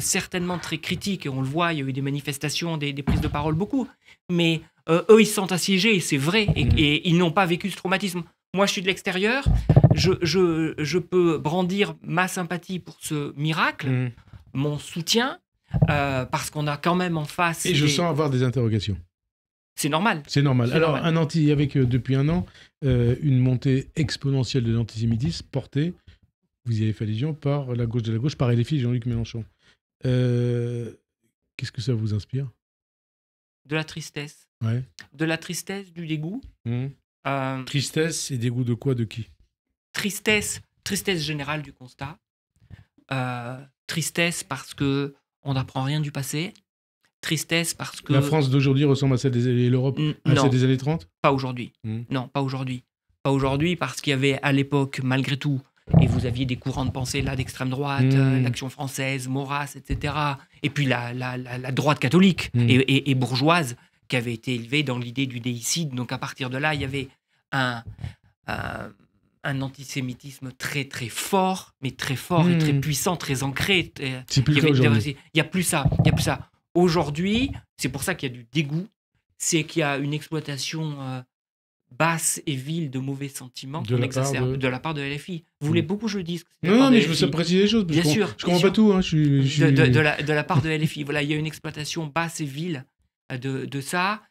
certainement très critiques, et on le voit, il y a eu des manifestations, des prises de parole, beaucoup. Mais eux, ils se sentent assiégés, et c'est vrai, et ils n'ont pas vécu ce traumatisme. Moi, je suis de l'extérieur, je peux brandir ma sympathie pour ce miracle, mon soutien, parce qu'on a quand même en face... Et je sens avoir des interrogations. C'est normal. Alors, avec depuis un an, une montée exponentielle de l'antisémitisme portée, vous y avez fait allusion, par la gauche de la gauche, par LFI, Jean-Luc Mélenchon. Qu'est-ce que ça vous inspire ? De la tristesse. Ouais. De la tristesse, du dégoût. Tristesse et dégoût de quoi, de qui ? Tristesse générale du constat. Tristesse parce qu'on n'apprend rien du passé. Tristesse parce que... La France d'aujourd'hui ressemble à celle et l'Europe à celle des années 30 ? Pas aujourd'hui. Non, pas aujourd'hui. Pas aujourd'hui parce qu'il y avait à l'époque, malgré tout, et vous aviez des courants de pensée là d'extrême droite, l'Action française, Maurras, etc. Et puis la droite catholique et bourgeoise qui avait été élevée dans l'idée du déicide. Donc à partir de là, il y avait un antisémitisme très très fort, mais très fort et très puissant, très ancré. C'est plus le cas aujourd'hui. Il n'y a plus ça. Aujourd'hui, c'est pour ça qu'il y a du dégoût, c'est qu'il y a une exploitation basse et vile de mauvais sentiments De la part de LFI. Vous voulez beaucoup que je le dise? Non, mais je veux préciser les choses. Bien sûr. Je comprends pas tout. Hein, de la part de LFI. Voilà, il y a une exploitation basse et vile de ça.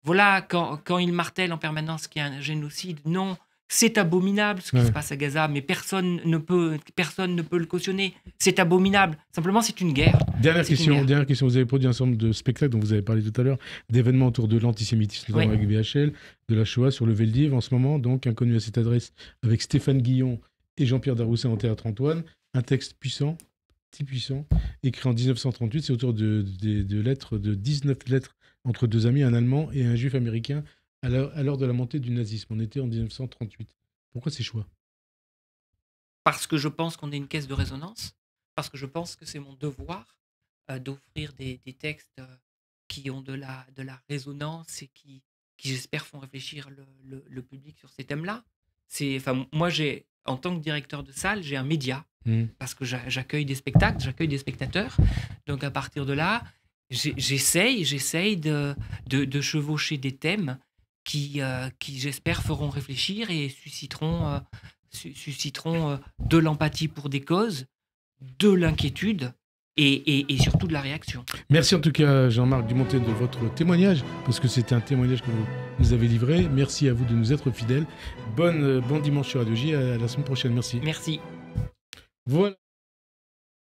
Voilà, quand il martèle en permanence qu'il y a un génocide, non, c'est abominable ce qui se passe à Gaza, mais personne ne peut le cautionner. C'est abominable. Simplement, c'est une guerre. Dernière question. Vous avez produit un certain nombre de spectacles dont vous avez parlé tout à l'heure, d'événements autour de l'antisémitisme, notamment avec VHL, de la Shoah sur le Veldiv. En ce moment, donc, Inconnu à cette adresse, avec Stéphane Guillon et Jean-Pierre Daroussin en Théâtre Antoine. Un texte puissant, petit puissant, écrit en 1938. C'est autour de 19 lettres entre deux amis, un Allemand et un Juif américain, à l'heure de la montée du nazisme. On était en 1938. Pourquoi ces choix? Parce que je pense qu'on est une caisse de résonance, parce que je pense que c'est mon devoir d'offrir des textes qui ont de la résonance et qui j'espère, font réfléchir le public sur ces thèmes-là. Moi, en tant que directeur de salle, j'ai un média, parce que j'accueille des spectacles, j'accueille des spectateurs. Donc à partir de là, j'essaye de chevaucher des thèmes qui j'espère, feront réfléchir et susciteront de l'empathie pour des causes, de l'inquiétude et surtout de la réaction. Merci en tout cas, Jean-Marc Dumontet, de votre témoignage, parce que c'était un témoignage que vous nous avez livré. Merci à vous de nous être fidèles. Bon dimanche sur Radio J, à la semaine prochaine. Merci. Merci. Voilà.